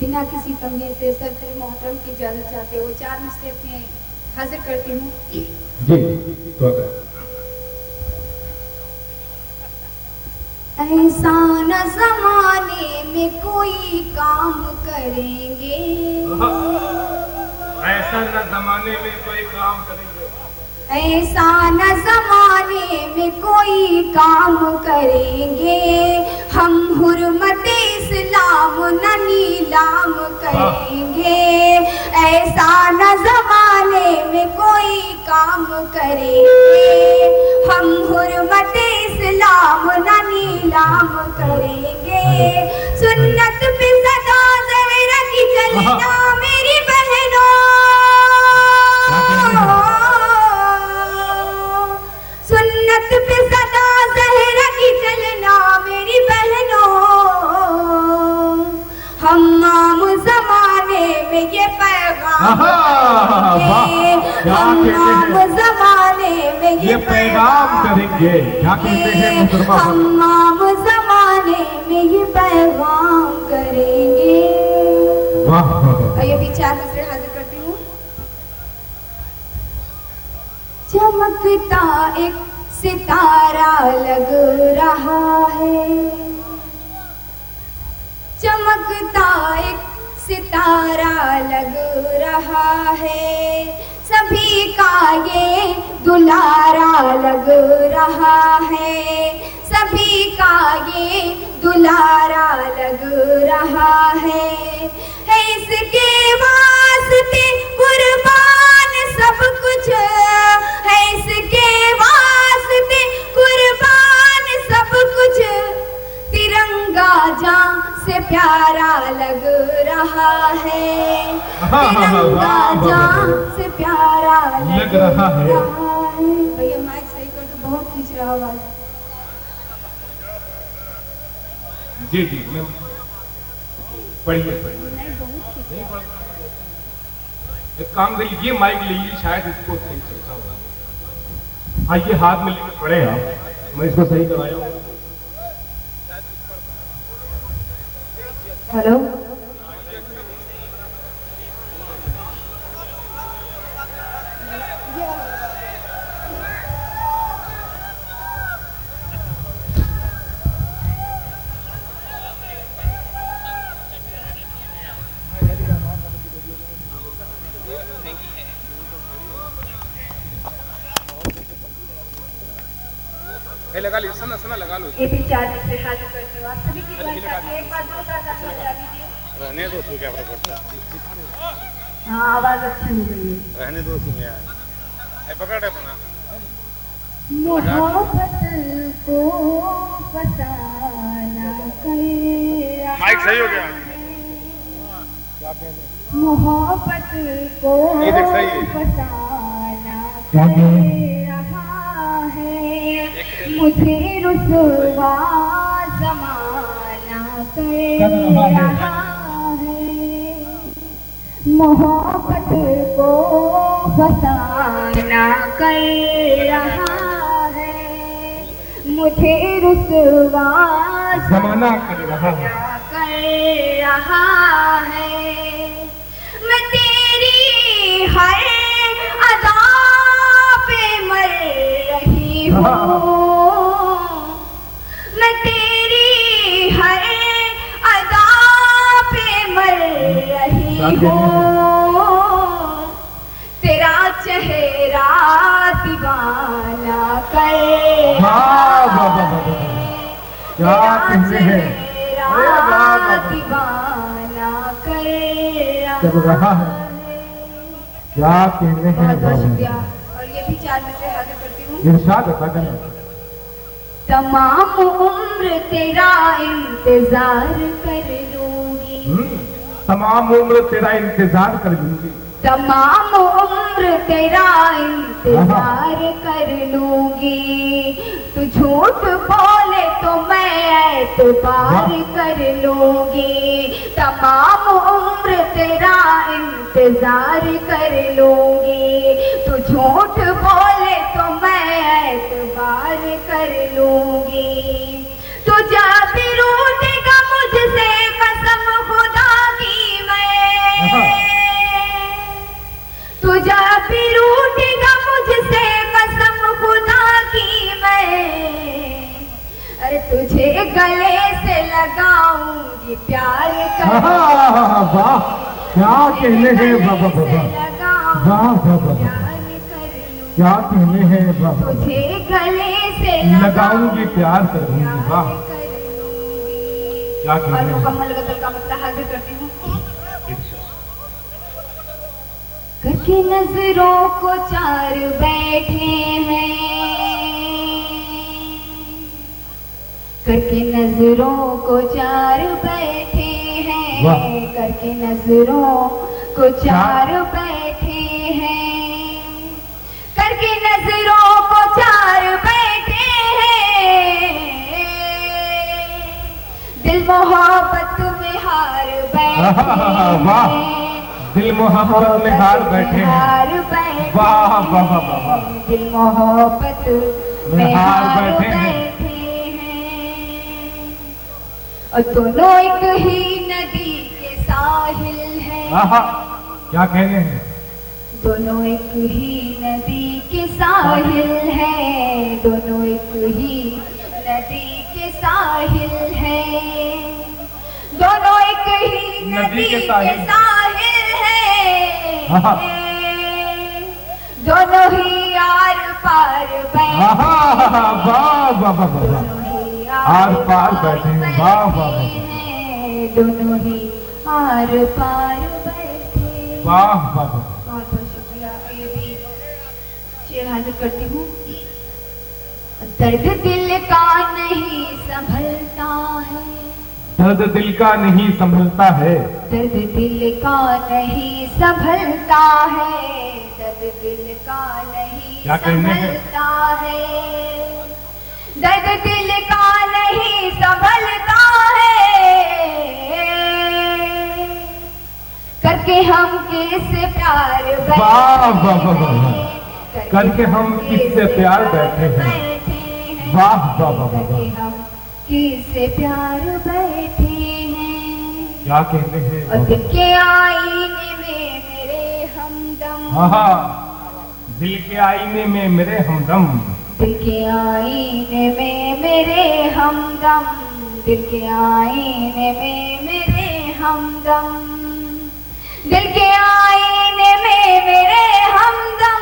बिना किसी पंगे से सदर मोहतरम की इजाजत चाहते हो 4 मिसरे अपने हाजिर करती हूँ। जी स्वागत। ऐसा न जमाने में कोई काम करेंगे, ऐसा न जमाने में कोई काम करेंगे, ऐसा न जमाने में कोई काम करेंगे, हम हुर्मते इस्लाम न नीलाम करेंगे। ऐसा न जमाने में कोई काम करेंगे, हम हुर्मते इस्लाम न नीलाम करेंगे। सुन्नत पे सदा ज़हरा की चलना मेरी बहनों, सुन्नत पे सदा ज़हरा की चलना मेरी बहनों। हम आम ज़माने में ये पैगाम करेंगे, हम आम ज़माने में ये पैगाम करेंगे। क्या कहते हैं मुसलमान? हम आम ज़माने में ये पैगाम करेंगे। ये 4 मिसरे हाजिर करती हूँ। चमकता एक सितारा लग रहा है, चमकता एक सितारा लग रहा है, सभी का ये दुलारा लग रहा है, सभी का ये दुलारा लग रहा है। इसके वास्ते कुर्बान सब कुछ है, इसके वास्ते कुर्बान सब कुछ, तिरंगा जान से प्यारा लग रहा है, तिरंगा जान से प्यारा लग रहा है। भैया माइक सही कर दो, बहुत खींच रहा आवाज। जी जी पढ़िए। एक काम करिए, ये माइक लीजिए, शायद इसको सही चलता होगा। हाँ ये हाथ में लेकर पड़े आप, मैं इसको सही करवाया हूँ। हेलो लगा लो, सना सना लगा लो। ये भी 4 मिसरे हाजिर करते हो। आप सभी की एक बात बता दीजिए, रहने दो, क्या फर्क पड़ता है। हाँ आवाज अच्छी हो गई है। रहने दो यार, पकड़ अपना। मोहब्बत को फसाना कर, माइक सही हो गया। मोहब्बत को फसाना कर रहा है, मुझे रुसवा ज़माना कर रहा है, मोहब्बत को फसाना कर रहा है, मुझे रुसवा ज़माना कर रहा है। मैं तेरी हर अदा पे मर रही हूँ, मैं तेरी हर अदा पे मर रही हूँ, तेरा चेहरा दीवाना कर रहा है, तेरा चेहरा दीवाना कर रहा है। क्या कहते हैं? बहुत शुक्रिया। और ये भी 4 मिसरे हाजिर करती हूँ। इरशाद करें। तमाम उम्र तेरा इंतजार कर लूंगी, तमाम उम्र तेरा इंतजार कर लूंगी, तमाम उम्र तेरा इंतजार कर लूंगी, तू झूठ बोले तो मैं एतबार कर लूंगी, तमाम उम्र तेरा इंतजार कर लूंगी, तू झूठ बोले तो मैं एतबार कर लूंगी, तू जब भी रूठेगा मुझसे कसम खुदा की तुझे गले से लगाऊंगी प्यार कर। वाह क्या कहने हैं बाबा बाबा, वाह बाबा क्या कहने हैं बाबा। तुझे गले से लगाऊंगी प्यार करूंगी, वाह क्या कहने और हैं। मुकम्मल गजल का मतलब हाजिर करती हूँ। करके नजरों को चार बैठे हैं, करके नजरों को चार बैठे हैं, करके नजरों को चार बैठे हैं, करके नजरों को चार बैठे हैं, दिल मोहब्बत में हार बैठे हैं, दिल मोहब्बत में हार बैठे हैं, वाह वाह वाह, दिल मोहब्बत में हार बैठे हैं। और दोनों एक ही नदी के साहिल हैं, क्या कहने हैं। दोनों एक ही नदी के साहिल हैं, दोनों एक ही नदी के साहिल हैं, दोनों एक ही नदी के साहिल हैं, दोनों ही आर पार बैठे, आर पार बैठे हैं, वाह वाह, दोनों ही आर पार बैठे, वाह वाह। बहुत बहुत शुक्रिया। ये भी शेर हाजिर करती हूँ। दर्द दिल का नहीं संभलता है, दर्द दिल का नहीं संभलता है, दर्द दिल का नहीं संभलता है, दर्द दिल का नहीं संभलता है, दर्द दिल का नहीं संभलता है, करके हम किससे प्यार बैठे, वाह वाह वाह, करके हम किससे प्यार बैठे हैं, वाह वाह वाह, करके हम किससे प्यार बैठे हैं, क्या कहते हैं। और दिल के आईने में मेरे हमदम, दिल के आईने में मेरे हमदम, दिल के आईने में मेरे हमदम, दिल के आईने में मेरे हमदम, दिल के आईने में मेरे हमदम,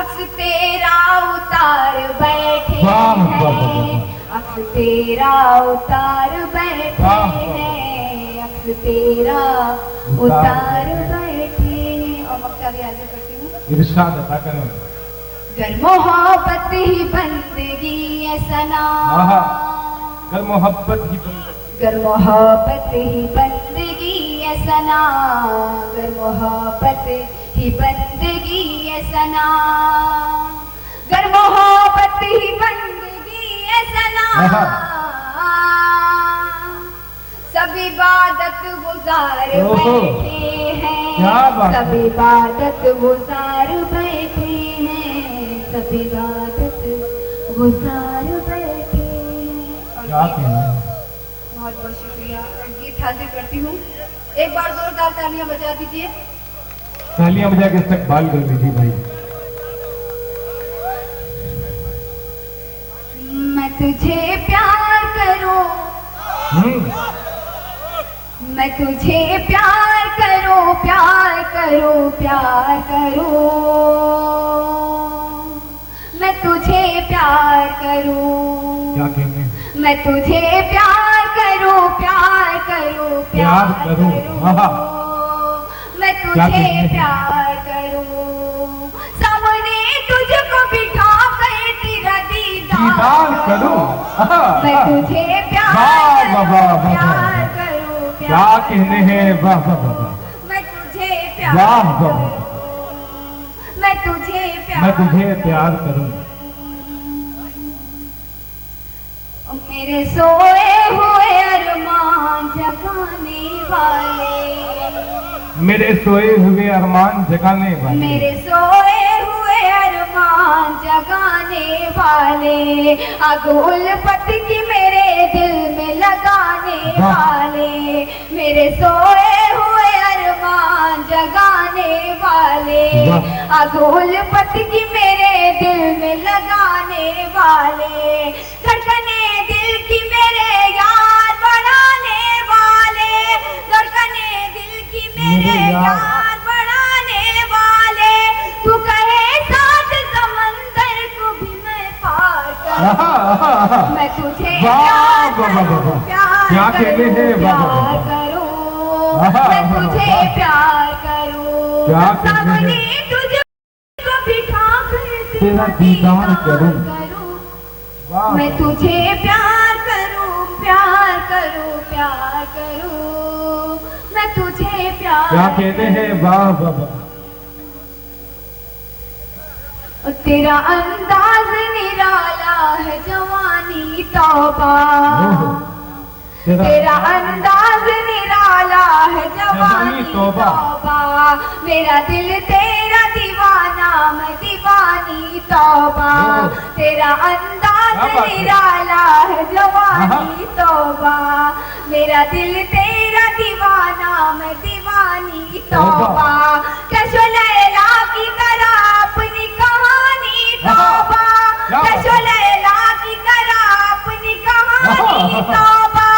अक्स तेरा उतार बैठे हैं, अक्स तेरा उतार बैठे हैं, अक्स तेरा उतार बैठे हैं। और मक्का भी हाजिर करती हूँ। इरशाद अता करें। गर मोहब्बत ही बंदगी है सना, गर मोहब्बत ही बंदगी, गर मोहब्बत ही बंदगी है सना, गर मोहब्बत ही बंदगी है सना, गर मोहब्बत ही बंदगी है सना, सब इबादत गुजार बैठे हैं, सब इबादत गुजार बैठे हैं, सब इबादत गुजार बैठे हैं। क्या कहना है। बहुत बहुत शुक्रिया। गीत हाजिर करती हूँ। एक बार जोरदार तालियां बजा दीजिए। तालियां बजा के इस्तकबाल कर लीजिए भाई। मैं तुझे प्यार करूं, मैं तुझे प्यार करूं, प्यार करूं, प्यार करूं, मैं तुझे प्यार करूं, क्या कहने, मैं तुझे प्यार करूं, प्यार करूं, प्यार करूं, मैं तुझे प्यार करूं, सामने तुझको बिठा कर तेरा दीदार करूं, मैं तुझे प्यार करूं, प्यार करूं, क्या कहने हैं। वाह वाह वाह, मैं तुझे प्यार करूं, मैं तुझे प्यार करूं, मेरे सोए हुए अरमान जगाने वाले, मेरे सोए हुए अरमान जगाने वाले, मेरे सोए हुए अरमान जगाने वाले, आग उल्फत की मेरे दिल में लगाने वाले, मेरे सोए हुए अरमान जगाने वाले, आगोल पतंगी मेरे दिल में लगाने वाले, धड़कने दिल की मेरे यार बढ़ाने वाले, धड़कने दिल की मेरे यार बढ़ाने वाले, तू कहे साथ समंदर को भी मैं पार करूं, मैं तुझे प्यार करूं, प्यार करूं, प्यार करूं, मैं तुझे प्यार करूं, सामने तुझको बिठा कर तेरा दीदार करूं, मैं तुझे प्यार करूं, प्यार करूं, प्यार करूं, मैं तुझे प्यार क्या कहते हैं, वाह वाह वाह। तेरा अंदाज निराला है जवानी तौबा, तेरा अंदाज निराला है जवानी तौबा, मेरा दिल तेरा दीवाना मैं दीवानी तौबा, तेरा अंदाज निराला है जवानी तौबा, मेरा दिल तेरा दीवाना मैं दीवानी तौबा, कैसो लैला की तरह अपनी कहानी तौबा, कैसो लैला की तरह अपनी कहानी तौबा,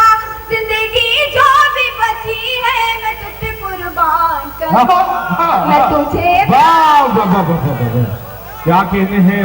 जिंदगी जो भी बची है मैं तुझे कुर्बान करूं, मैं तुझे वाह वाह वाह वाह, क्या कहते हैं।